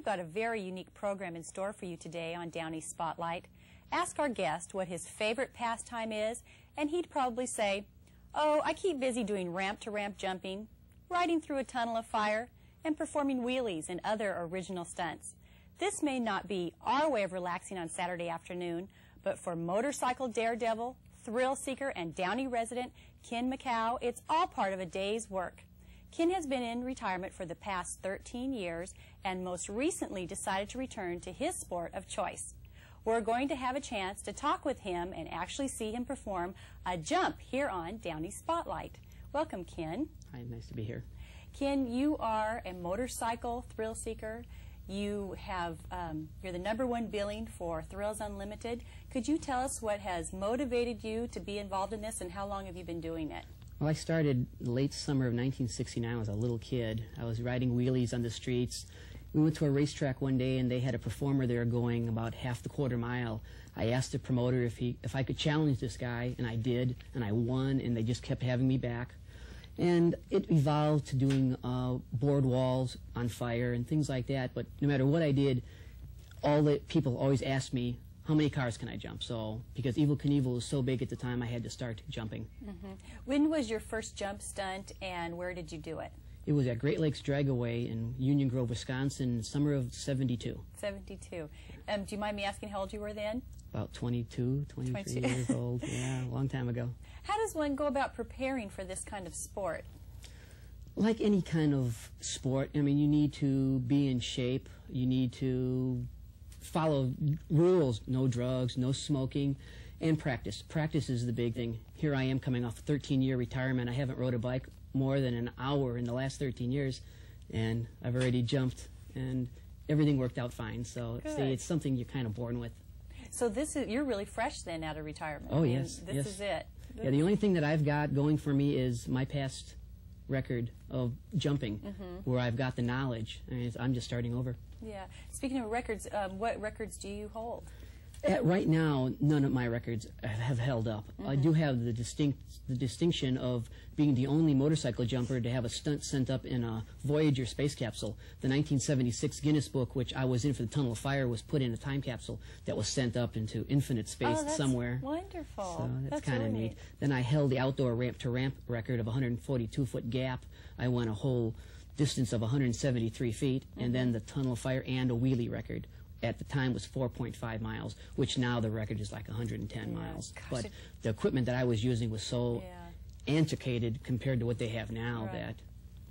we've got a very unique program in store for you today on Downey Spotlight. Ask our guest what his favorite pastime is, and he'd probably say, "Oh, I keep busy doing ramp-to-ramp jumping, riding through a tunnel of fire, and performing wheelies and other original stunts." This may not be our way of relaxing on Saturday afternoon, but for motorcycle daredevil, thrill seeker, and Downey resident Ken McCow, it's all part of a day's work. Ken has been in retirement for the past 13 years and most recently decided to return to his sport of choice. We're going to have a chance to talk with him and actually see him perform a jump here on Downey Spotlight. Welcome, Ken. Hi, nice to be here. Ken, you are a motorcycle thrill seeker. You have, you're the #1 billing for Thrills Unlimited. Could you tell us what has motivated you to be involved in this, and how long have you been doing it? Well, I started late summer of 1969. I was a little kid. I was riding wheelies on the streets. We went to a racetrack one day, and they had a performer there going about half the quarter mile. I asked the promoter if I could challenge this guy, and I did, and I won, and they just kept having me back. And it evolved to doing board walls on fire and things like that. But no matter what I did, all the people always asked me, how many cars can I jump? So, because Evel Knievel was so big at the time, I had to start jumping. When was your first jump stunt, and where did you do it? It was at Great Lakes Dragaway in Union Grove, Wisconsin, summer of '72. 72. Do you mind me asking how old you were then? About 22, 23 years old. Yeah, a long time ago. How does one go about preparing for this kind of sport? Like any kind of sport, I mean, you need to be in shape. You need to follow rules, no drugs, no smoking, and practice. Practice is the big thing. Here I am coming off a 13-year retirement. I haven't rode a bike more than an hour in the last 13 years, and I've already jumped, and everything worked out fine. So it's something you're kind of born with. So this is, you're really fresh then out of retirement. Oh, yes. This is it. Yeah, the only thing that I've got going for me is my past record of jumping, where I've got the knowledge. I mean, I'm just starting over. Yeah. Speaking of records, what records do you hold? Right now, none of my records have held up. I do have the distinction of being the only motorcycle jumper to have a stunt sent up in a Voyager space capsule. The 1976 Guinness Book, which I was in for the Tunnel of Fire, was put in a time capsule that was sent up into infinite space somewhere. Wonderful. So that's kind of really neat. Then I held the outdoor ramp-to-ramp record of 142-foot gap. I won a whole distance of 173 feet, and then the Tunnel of Fire and a wheelie record. At the time was 4.5 miles, which now the record is like 110 miles. Gosh, but the equipment that I was using was so antiquated compared to what they have now that...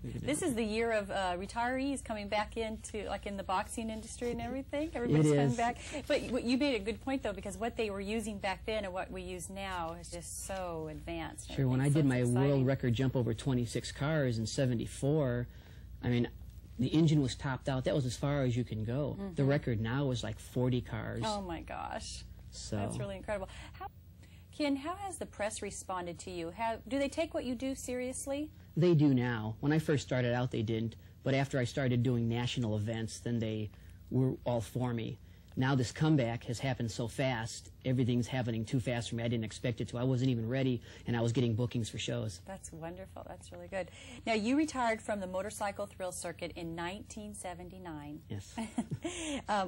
This is the year of retirees coming back into, like in the boxing industry and everything. Everybody's coming back. But you made a good point, though, because what they were using back then and what we use now is just so advanced. Sure, when I did my world record jump over 26 cars in '74, I mean, the engine was topped out. That was as far as you can go. The record now is like 40 cars. Oh, my gosh. So that's really incredible. Ken, how has the press responded to you? Do they take what you do seriously? They do now. When I first started out, they didn't. But after I started doing national events, then they were all for me. Now this comeback has happened so fast. Everything's happening too fast for me. I didn't expect it to. I wasn't even ready, and I was getting bookings for shows. That's wonderful. That's really good. Now, you retired from the motorcycle thrill circuit in 1979. Yes.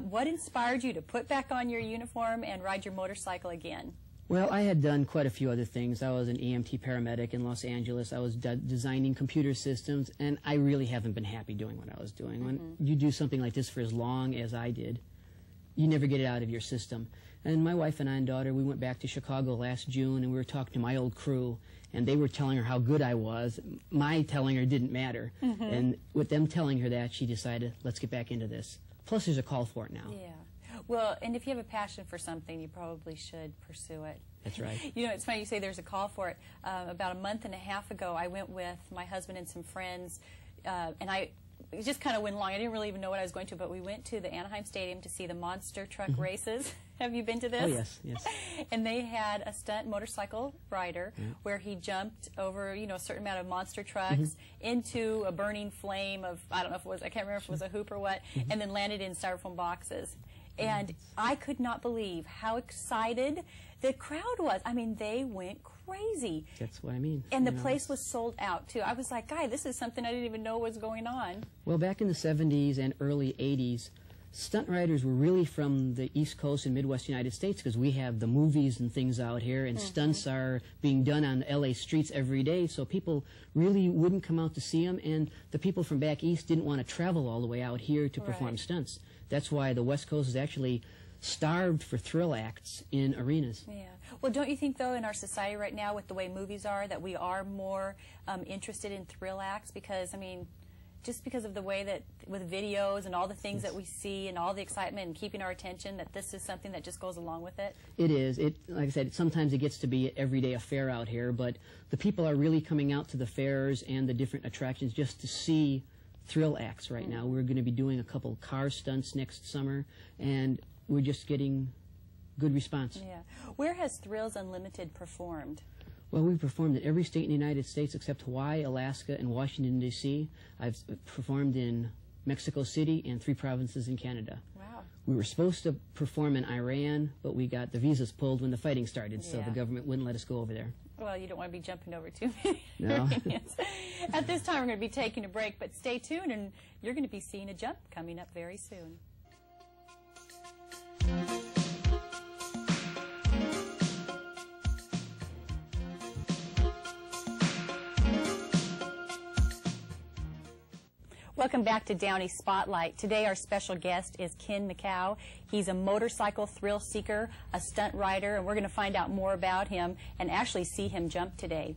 What inspired you to put back on your uniform and ride your motorcycle again? Well, I had done quite a few other things. I was an EMT paramedic in Los Angeles. I was designing computer systems, and I really haven't been happy doing what I was doing. When you do something like this for as long as I did, you never get it out of your system. And my wife and I and daughter, we went back to Chicago last June, and we were talking to my old crew, and they were telling her how good I was. My telling her didn't matter. And with them telling her that, she decided, let's get back into this. Plus, there's a call for it now. Yeah. Well, and if you have a passion for something, you probably should pursue it. That's right. You know, it's funny you say there's a call for it. About a month and a half ago, I went with my husband and some friends, and I just kind of went along. I didn't really even know what I was going to, but we went to the Anaheim Stadium to see the monster truck races. Have you been to this? Oh, yes, yes. And they had a stunt motorcycle rider where he jumped over, you know, a certain amount of monster trucks into a burning flame of, I don't know if it was, I can't remember if it was a hoop or what, and then landed in styrofoam boxes. And I could not believe how excited the crowd was. I mean, they went crazy. That's what I mean. And the place was sold out, too. I was like, guy, this is something I didn't even know was going on. Well, back in the 70s and early 80s, Stunt riders were really from the East Coast and Midwest United States because we have the movies and things out here, and stunts are being done on LA streets every day, so people really wouldn't come out to see them, and the people from back east didn't want to travel all the way out here to perform stunts. That's why the West Coast is actually starved for thrill acts in arenas. Yeah. Well, don't you think, though, in our society right now, with the way movies are, that we are more interested in thrill acts? Because, I mean, just because of the way that with videos and all the things that we see and all the excitement and keeping our attention, that this is something that just goes along with it? It is. Like I said, sometimes it gets to be an everyday affair out here, but the people are really coming out to the fairs and the different attractions just to see thrill acts right now. We're going to be doing a couple car stunts next summer, and we're just getting good response. Yeah. Where has Thrills Unlimited performed? Well, we've performed in every state in the United States except Hawaii, Alaska, and Washington, D.C. I've performed in Mexico City and 3 provinces in Canada. Wow. We were supposed to perform in Iran, but we got the visas pulled when the fighting started, so the government wouldn't let us go over there. Well, you don't want to be jumping over too many No. arenas. At this time, we're going to be taking a break, but stay tuned, and you're going to be seeing a jump coming up very soon. Welcome back to Downey Spotlight. Today our special guest is Ken McCow. He's a motorcycle thrill seeker, a stunt rider, and we're going to find out more about him and actually see him jump today.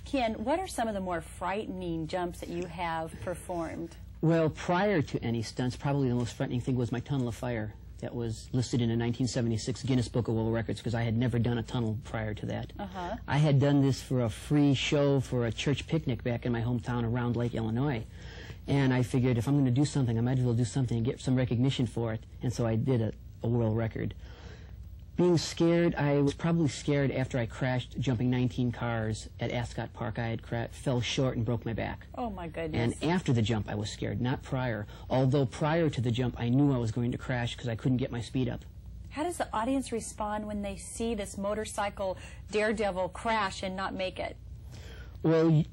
Ken, what are some of the more frightening jumps that you have performed? Well, prior to any stunts, probably the most frightening thing was my tunnel of fire. That was listed in a 1976 Guinness Book of World Records because I had never done a tunnel prior to that. I had done this for a free show for a church picnic back in my hometown of Round Lake, Illinois. And I figured if I'm going to do something, I might as well do something and get some recognition for it. And so I did a world record. Being scared, I was probably scared after I crashed jumping 19 cars at Ascot Park. I had fell short and broke my back. Oh, my goodness. And after the jump, I was scared, not prior. Although prior to the jump, I knew I was going to crash because I couldn't get my speed up. How does the audience respond when they see this motorcycle daredevil crash and not make it? Well,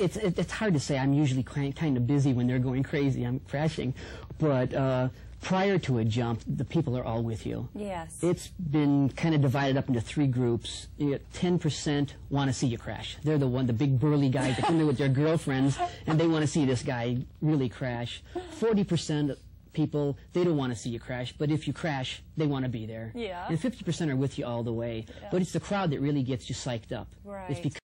it's hard to say. I'm usually kind of busy when they're going crazy. I'm crashing. But prior to a jump, the people are all with you. Yes. It's been kind of divided up into 3 groups. 10% want to see you crash. They're the big burly guys that come there with their girlfriends, and they want to see this guy really crash. 40% people, they don't want to see you crash, but if you crash, they want to be there. Yeah. And 50% are with you all the way. Yeah. But it's the crowd that really gets you psyched up. Right. It's because